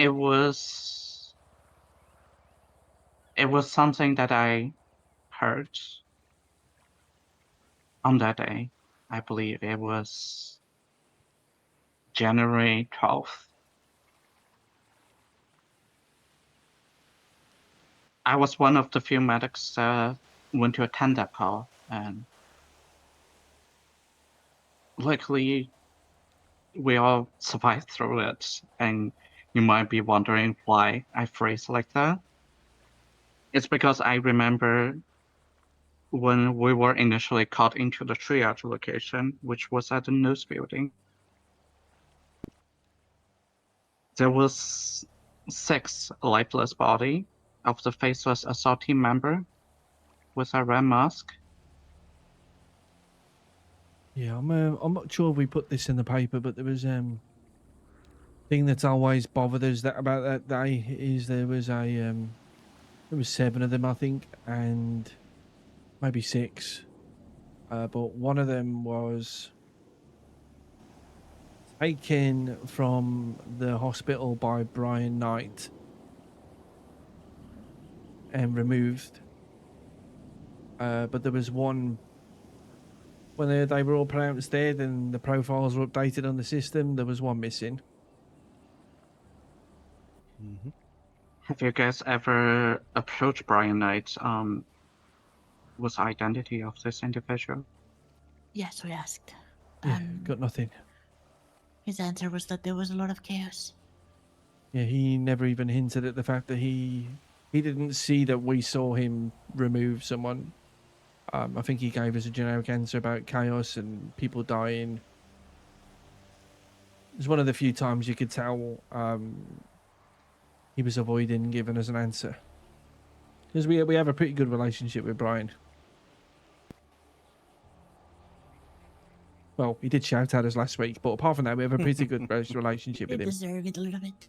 It was something that I heard on that day. I believe it was January 12th. I was one of the few medics that went to attend that call, and luckily we all survived through it. And you might be wondering why I phrase like that. It's because I remember when we were initially called into the triage location, which was at the news building, there was 6 lifeless body of the faceless assault team member with a red mask. Yeah, I'm not sure if we put this in the paper, but there was thing that's always bothered us about that day is there was 7 of them, I think, and maybe 6, but one of them was taken from the hospital by Brian Knight and removed, but there was one when they were all pronounced dead and the profiles were updated on the system. There was one missing. Mm-hmm. Have you guys ever approached Brian Knight with identity of this individual? Yes, we asked. Yeah, got nothing. His answer was that there was a lot of chaos. Yeah, he never even hinted at the fact that he didn't see that we saw him remove someone. I think he gave us a generic answer about chaos and people dying. It was one of the few times you could tell he was avoiding giving us an answer. Because we have a pretty good relationship with Brian. Well, he did shout at us last week, but apart from that, we have a pretty good relationship with They him. deserve it a little bit.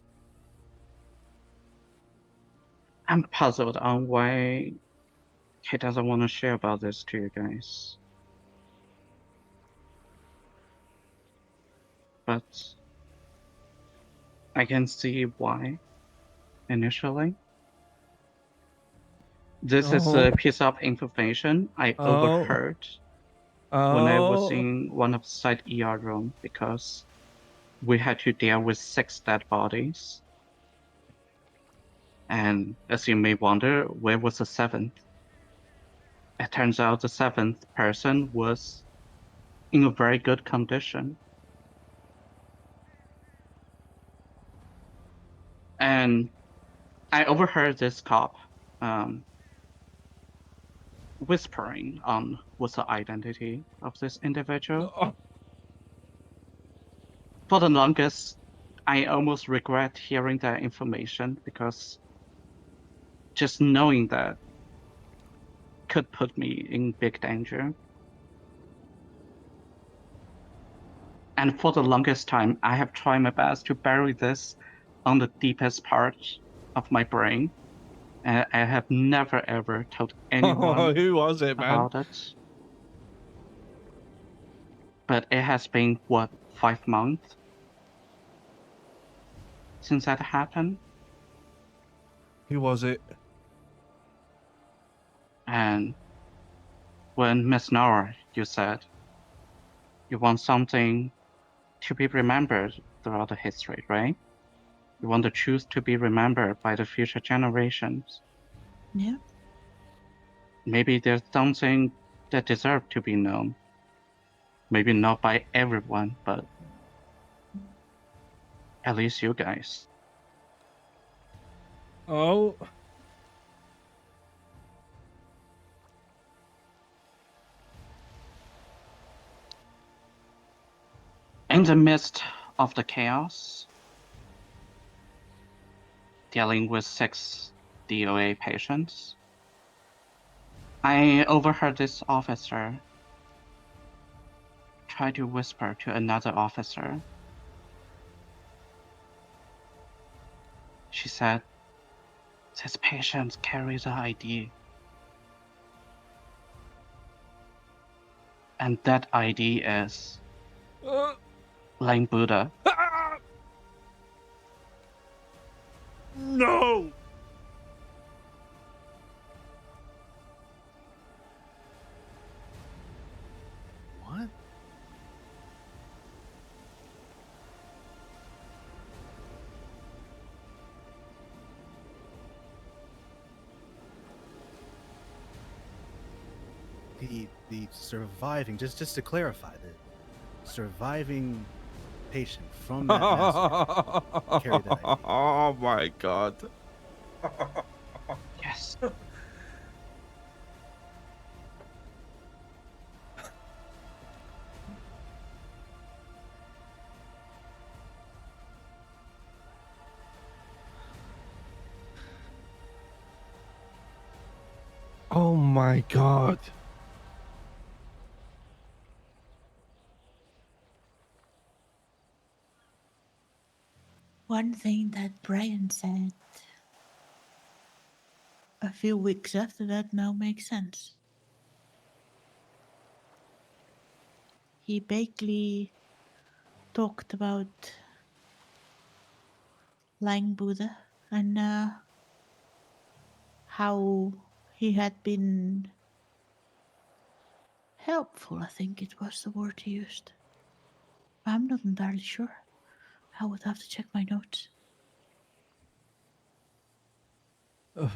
I'm puzzled on why he doesn't want to share about this to you guys. But I can see why initially. This is a piece of information I overheard when I was in one of the site ER room, because we had to deal with 6 dead bodies. And as you may wonder, where was the 7th? It turns out the 7th person was in a very good condition. And I overheard this cop whispering on what's the identity of this individual. For the longest, I almost regret hearing that information, because just knowing that could put me in big danger. And for the longest time, I have tried my best to bury this on the deepest part of my brain. And I have never ever told anyone who was it, man? about it. But it has been, what, 5 months since that happened? Who was it? And when Miss Nora, you said you want something to be remembered throughout the history, right? You want the truth to be remembered by the future generations. Yeah. Maybe there's something that deserves to be known. Maybe not by everyone, but at least you guys. Oh. In the midst of the chaos, dealing with 6 DOA patients, I overheard this officer try to whisper to another officer. She said, "This patient carries the ID. And that ID is Lane Buddha." No! What? The surviving, just to clarify, the surviving patient from that massacre carry that ID. Oh my god. Yes. Oh my god. One thing that Brian said a few weeks after that now makes sense. He basically talked about lying Buddha and how he had been helpful, I think it was the word he used. I'm not entirely sure. I would have to check my notes. Ugh.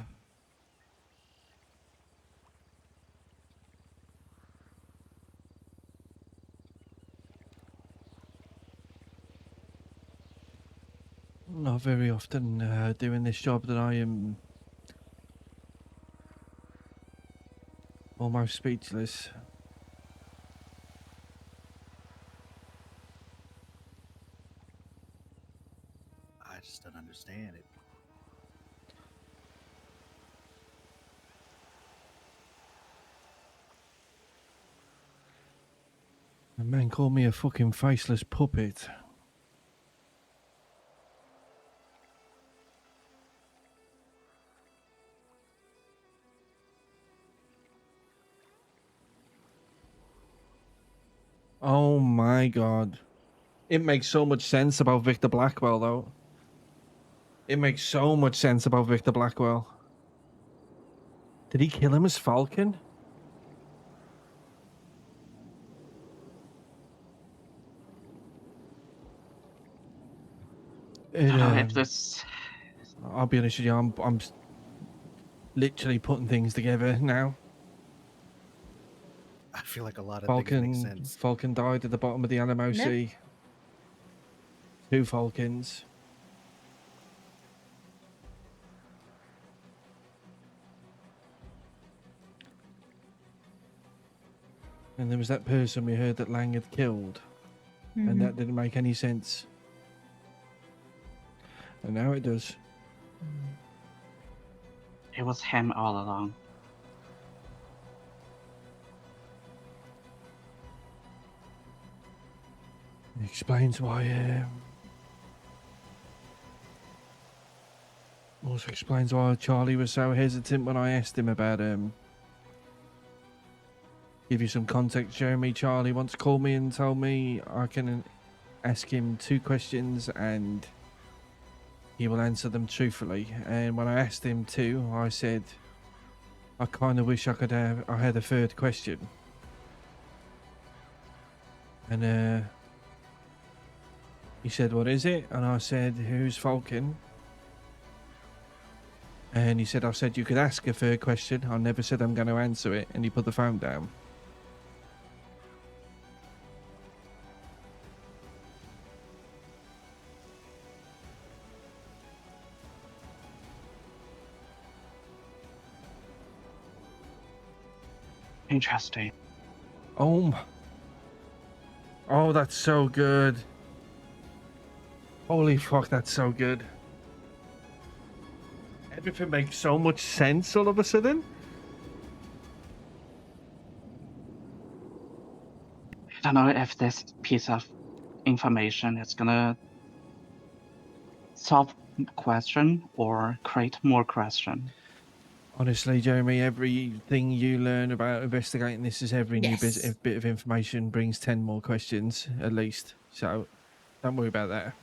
Not very often doing this job that I am almost speechless. I just don't understand it. The man called me a fucking faceless puppet. Oh my god. It makes so much sense about Victor Blackwell, though. It makes so much sense about Victor Blackwell. Did he kill him as Falcon? I don't know if this. I'll be honest with you, I'm literally putting things together now. I feel like a lot of things make sense. Falcon died at the bottom of the Alamo Sea. 2 Falcons. And there was that person we heard that Lang had killed. And that didn't make any sense. And now it does. It was him all along. It explains why. Also explains why Charlie was so hesitant when I asked him about give you some context, Jeremy. Charlie once called me and told me I can ask him 2 questions and he will answer them truthfully. And when I asked him to, I said, I kind of wish I had a 3rd question. And he said, what is it? And I said, who's Falcon? And he said, I said you could ask a 3rd question. I never said I'm going to answer it. And he put the phone down. Interesting. Oh, that's so good. Holy fuck, that's so good. Everything makes so much sense all of a sudden. I don't know if this piece of information is gonna solve question or create more question. Honestly, Jeremy, everything you learn about investigating this is every new Yes. bit of information brings 10 more questions at least. So don't worry about that.